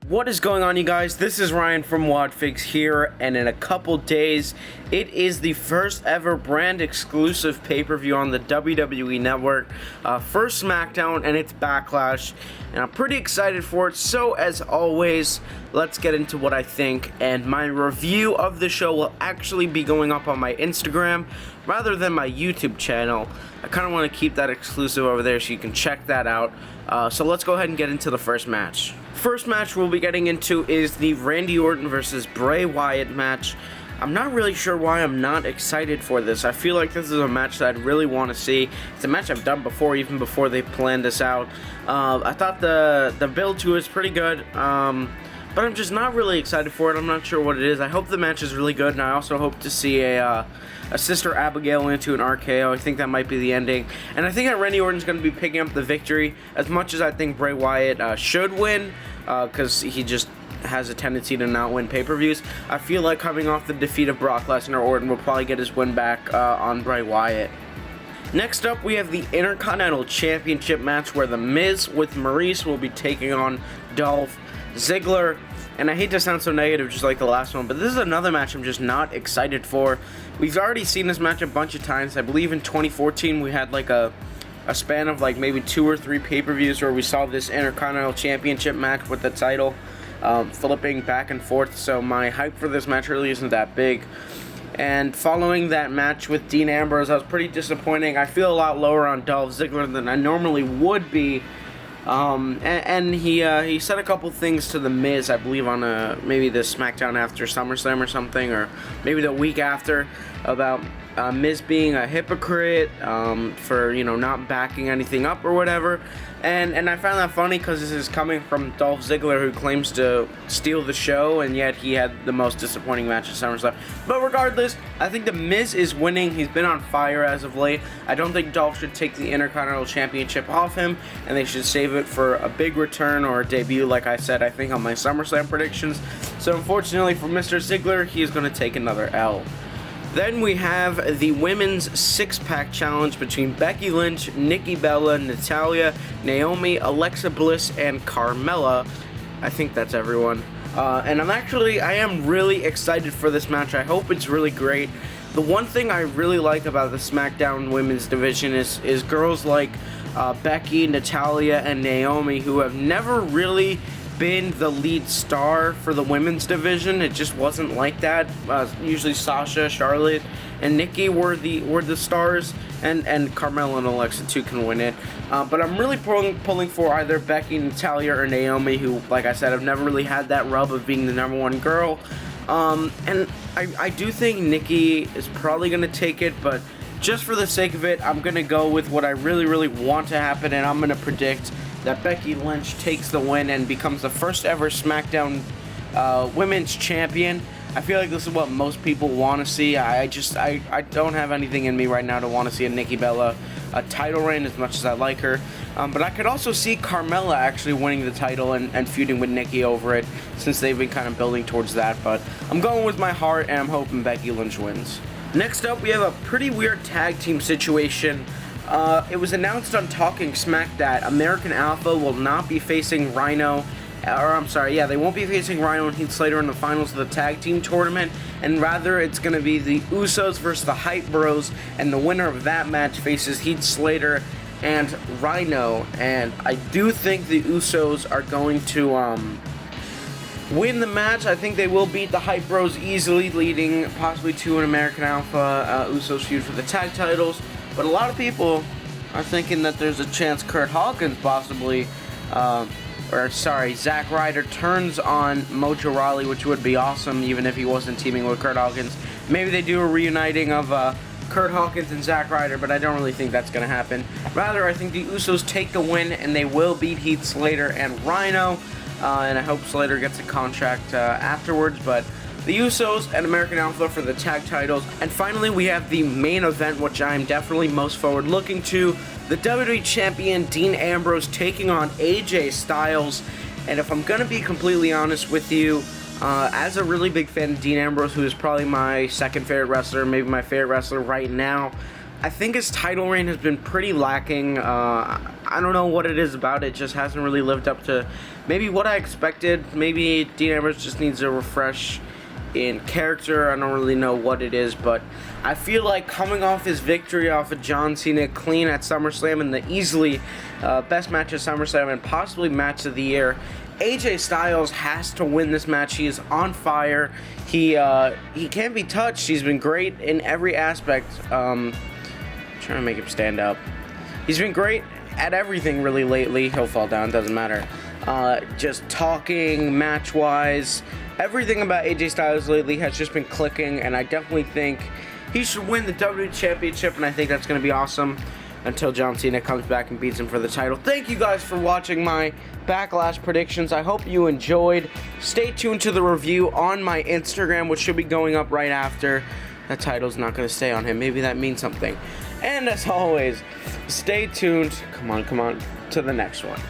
What is going on, you guys? This is Ryan from Wadfigs here, and in a couple days, it is the first ever brand exclusive pay-per-view on the WWE Network. First Smackdown, and it's Backlash, and I'm pretty excited for it. So, as always, let's get into what I think, and my review of the show will actually be going up on my Instagram rather than my YouTube channel. I kind of want to keep that exclusive over there so you can check that out. So let's go ahead and get into the first match. First match we'll be getting into is the Randy Orton versus Bray Wyatt match. I'm not really sure why I'm not excited for this. I feel like this is a match that I'd really want to see. It's a match I've done before, even before they planned this out. I thought the build to it is pretty good, but I'm just not really excited for it. I'm not sure what it is. I hope the match is really good, and I also hope to see a Sister Abigail into an RKO. I think that might be the ending. And I think that Randy Orton's going to be picking up the victory, as much as I think Bray Wyatt should win, because he just has a tendency to not win pay-per-views. I feel like coming off the defeat of Brock Lesnar, Orton will probably get his win back on Bray Wyatt. Next up, we have the Intercontinental Championship match where The Miz with Maurice will be taking on Dolph Ziggler. And I hate to sound so negative just like the last one, but this is another match I'm just not excited for. We've already seen this match a bunch of times. I believe in 2014 we had like a span of like maybe 2 or 3 pay-per-views where we saw this Intercontinental Championship match with the title flipping back and forth. So my hype for this match really isn't that big. And following that match with Dean Ambrose, I was pretty disappointing. I feel a lot lower on Dolph Ziggler than I normally would be. And he said a couple things to The Miz, I believe, on maybe the Smackdown after SummerSlam or something, or maybe the week after, about Miz being a hypocrite for, you know, not backing anything up or whatever. And I found that funny because this is coming from Dolph Ziggler, who claims to steal the show, and yet he had the most disappointing match at SummerSlam. But regardless, I think The Miz is winning. He's been on fire as of late. I don't think Dolph should take the Intercontinental Championship off him, and they should save it for a big return or a debut, like I said, I think, on my SummerSlam predictions. So unfortunately for Mr. Ziggler, he is going to take another L. Then we have the Women's Six-Pack Challenge between Becky Lynch, Nikki Bella, Natalya, Naomi, Alexa Bliss, and Carmella. I think that's everyone. And I am really excited for this match. I hope it's really great. The one thing I really like about the SmackDown Women's division is girls like Becky, Natalya, and Naomi, who have never really been the lead star for the women's division. It just wasn't like that. Usually Sasha, Charlotte, and Nikki were the stars, and Carmella and Alexa too can win it. But I'm really pulling for either Becky, Natalya, or Naomi, who, like I said, have never really had that rub of being the #1 girl. And I do think Nikki is probably going to take it, but just for the sake of it, I'm going to go with what I really, really want to happen, and I'm going to predict that Becky Lynch takes the win and becomes the first ever SmackDown Women's Champion. I feel like this is what most people want to see. I don't have anything in me right now to want to see a Nikki Bella title reign, as much as I like her. But I could also see Carmella actually winning the title and feuding with Nikki over it, since they've been kind of building towards that. But I'm going with my heart, and I'm hoping Becky Lynch wins. Next up, we have a pretty weird tag team situation. It was announced on Talking Smack that American Alpha will not be facing Rhino, they won't be facing Rhino and Heath Slater in the finals of the tag team tournament, and rather it's going to be the Usos versus the Hype Bros, and the winner of that match faces Heath Slater and Rhino. And I do think the Usos are going to win the match. I think they will beat the Hype Bros easily, leading possibly to an American Alpha Usos feud for the tag titles. But a lot of people are thinking that there's a chance Kurt Hawkins possibly, Zack Ryder turns on Mojo Rawley, which would be awesome, even if he wasn't teaming with Kurt Hawkins. Maybe they do a reuniting of Kurt Hawkins and Zack Ryder, but I don't really think that's going to happen. Rather, I think the Usos take the win, and they will beat Heath Slater and Rhino, and I hope Slater gets a contract afterwards, but the Usos and American Alpha for the tag titles. And finally, we have the main event, which I'm definitely most forward looking to. The WWE Champion Dean Ambrose taking on AJ Styles. And if I'm going to be completely honest with you, as a really big fan of Dean Ambrose, who is probably my second favorite wrestler, maybe my favorite wrestler right now, I think his title reign has been pretty lacking. I don't know what it is about it. Just hasn't really lived up to maybe what I expected. Maybe Dean Ambrose just needs a refresh in character. I don't really know what it is, but I feel like coming off his victory off of John Cena clean at SummerSlam and the easily best match of SummerSlam and possibly match of the year, AJ Styles has to win this match. He is on fire. He can't be touched. He's been great in every aspect. Trying to make him stand up. He's been great at everything really lately. He'll fall down, doesn't matter. Just talking, match-wise, everything about AJ Styles lately has just been clicking, and I definitely think he should win the WWE Championship, and I think that's going to be awesome until John Cena comes back and beats him for the title. Thank you guys for watching my Backlash predictions. I hope you enjoyed. Stay tuned to the review on my Instagram, which should be going up right after. That title's not going to stay on him. Maybe that means something. And as always, stay tuned. Come on, to the next one.